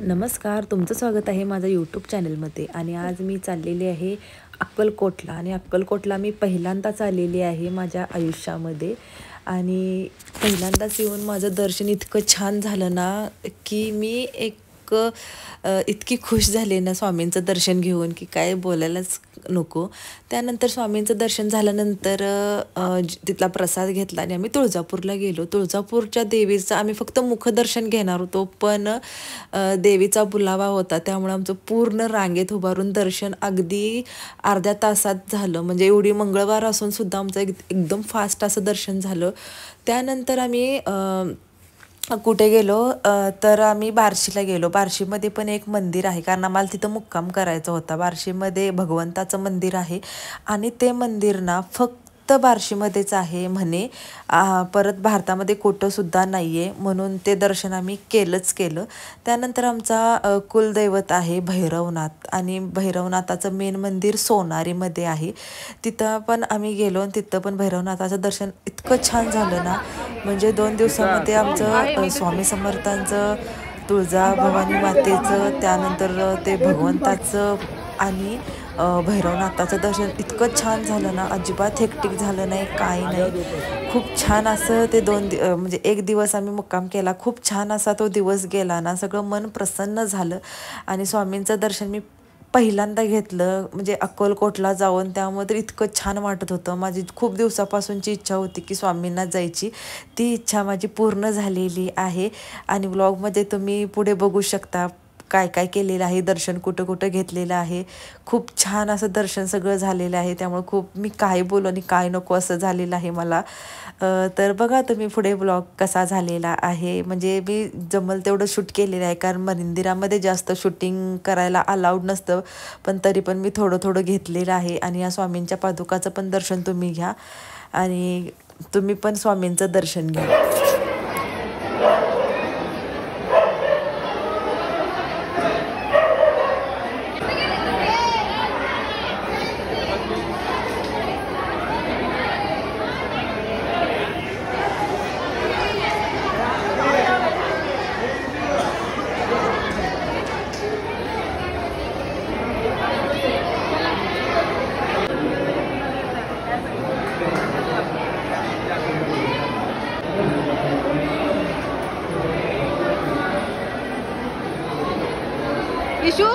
नमस्कार, तुमचं स्वागत आहे माझ्या यूट्यूब चॅनलमध्ये. आणि आज मी चाललेली आहे अक्कलकोटला. आणि अक्कलकोटला मी पहिल्यांदाच आलेली आहे माझ्या आयुष्यामध्ये. आणि पहिल्यांदाच येऊन माझं दर्शन इतकं छान झालं ना की मी इतकी खुश झाले ना स्वामींचं दर्शन घेऊन की काय बोलायलाच नको. त्यानंतर स्वामींचं दर्शन झाल्यानंतर तिथला प्रसाद घेतला आणि आम्ही तुळजापूरला गेलो. तुळजापूरच्या देवीचं आम्ही फक्त मुखदर्शन घेणार होतो, पण देवीचा बुलावा होता त्यामुळे आमचं पूर्ण रांगेत उभारून दर्शन अगदी अर्ध्या तासात झालं. म्हणजे एवढी मंगळवार असून सुद्धा आमचं एकदम फास्ट असं दर्शन झालं. त्यानंतर आम्ही कुठे गेलो तर आम्ही बार्शीला गेलो. बार्शीमध्ये पण एक मंदिर आहे, कारण आम्हाला तिथं मुक्काम करायचा होता. बार्शीमध्ये भगवंताचं मंदिर आहे आणि ते मंदिर ना फक्त बार्शीमध्येच आहे म्हणे. परत भारतामध्ये कुठंसुद्धा नाही आहे, म्हणून ते दर्शन आम्ही केलंच केलं. त्यानंतर आमचा कुलदैवत आहे भैरवनाथ, आणि भैरवनाथाचं मेन मंदिर सोनारीमध्ये आहे. तिथं पण आम्ही गेलो आणि तिथं पण भैरवनाथाचं दर्शन इतकं छान झालं ना. म्हणजे 2 दिवसामध्ये आमचं स्वामी समर्थांचं, तुळजाभवानी मातेचं, त्यानंतर ते भगवंताचं आणि भैरवनाथाचं दर्शन इतकं छान झालं ना. अजिबात हेक्टिक झालं नाही, काही नाही. खूप छान असं ते म्हणजे 1 दिवस आम्ही मुक्काम केला. खूप छान असा तो दिवस गेला ना. सगळं मन प्रसन्न झालं. आणि स्वामींचं दर्शन मी पहिल्यांदा घेतलं म्हणजे अक्कलकोटला जाऊन, त्यामुळे तर इतकं छान वाटत होतं. माझी खूप दिवसापासूनची इच्छा होती की स्वामींना जायची. ती इच्छा माझी पूर्ण झालेली आहे. आणि व्लॉगमध्ये तुम्ही पुढे बघू शकता काय काय केलेलं आहे, दर्शन कुठं कुठं घेतलेलं आहे. खूप छान असं दर्शन सगळं झालेलं आहे. त्यामुळे खूप मी काय बोलू आणि काय नको असं झालेलं आहे मला. तर बघा तुम्ही पुढे ब्लॉग कसा झालेला आहे. म्हणजे मी जमल तेवढं शूट केलेलं आहे, कारण मंदिरामध्ये जास्त शूटिंग करायला अलाउड नसतं, पण तरी पण मी थोडं थोडं घेतलेलं आहे. आणि या स्वामींच्या पादुकाचं पण दर्शन तुम्ही घ्या आणि तुम्ही पण स्वामींचं दर्शन घ्या. इशू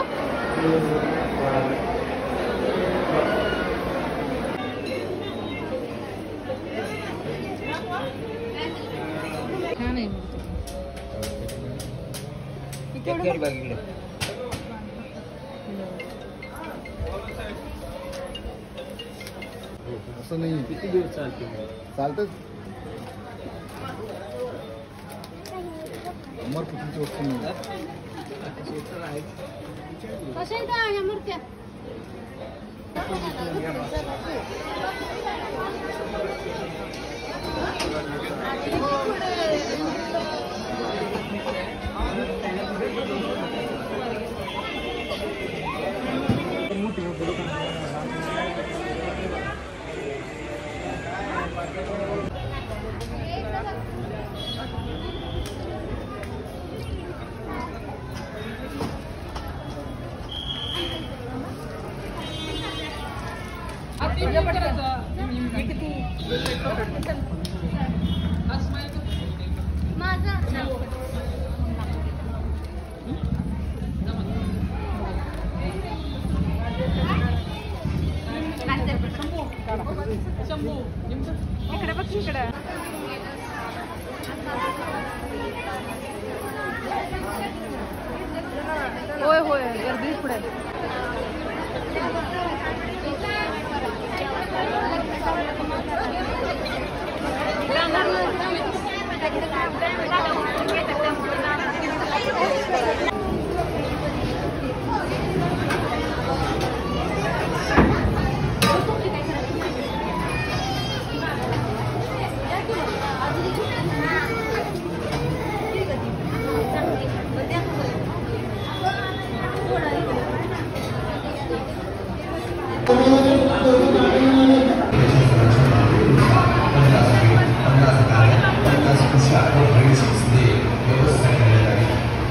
असं नाही. किती दिवस चालतं अमरपुरीची वस्तू नाही. मूर्त्या इकडे बघ, इकडे होय होय गर्दी पुढे.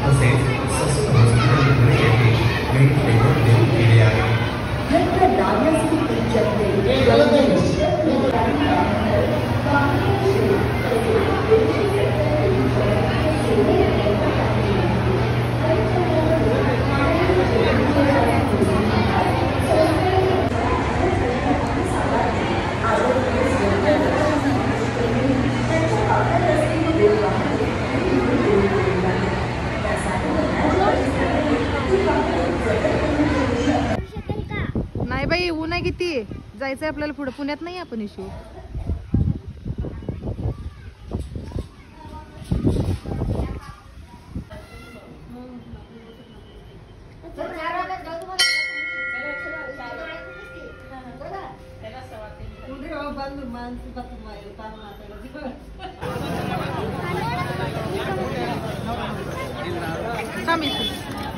Você बाई ऊन आहे किती. जायचंय आपल्याला पुढे. पुण्यात नाही आपण इशू.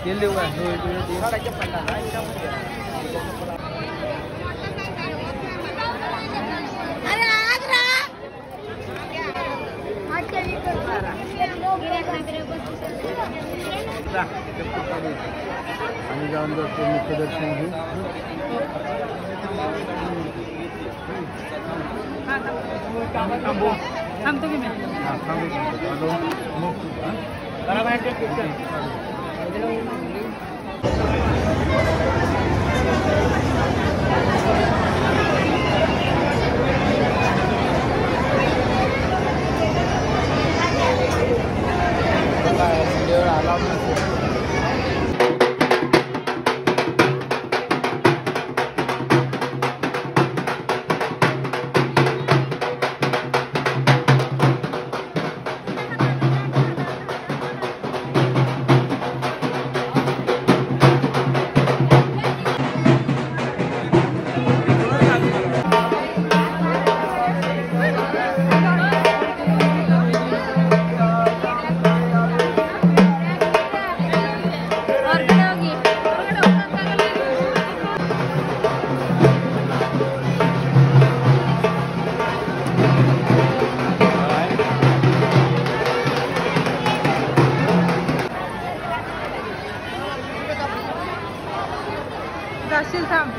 तेल देऊ का? आम्ही जाऊन जातो मुख्य दर्शन घेऊ. थांबतो की जाशील. थांब.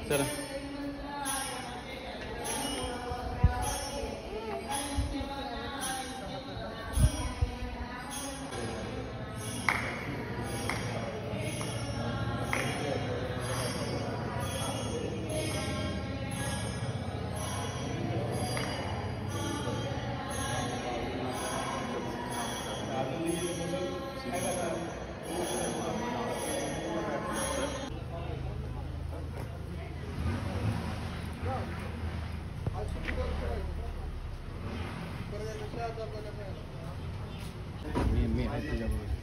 चला. मी आहे तुझ्याबरोबर.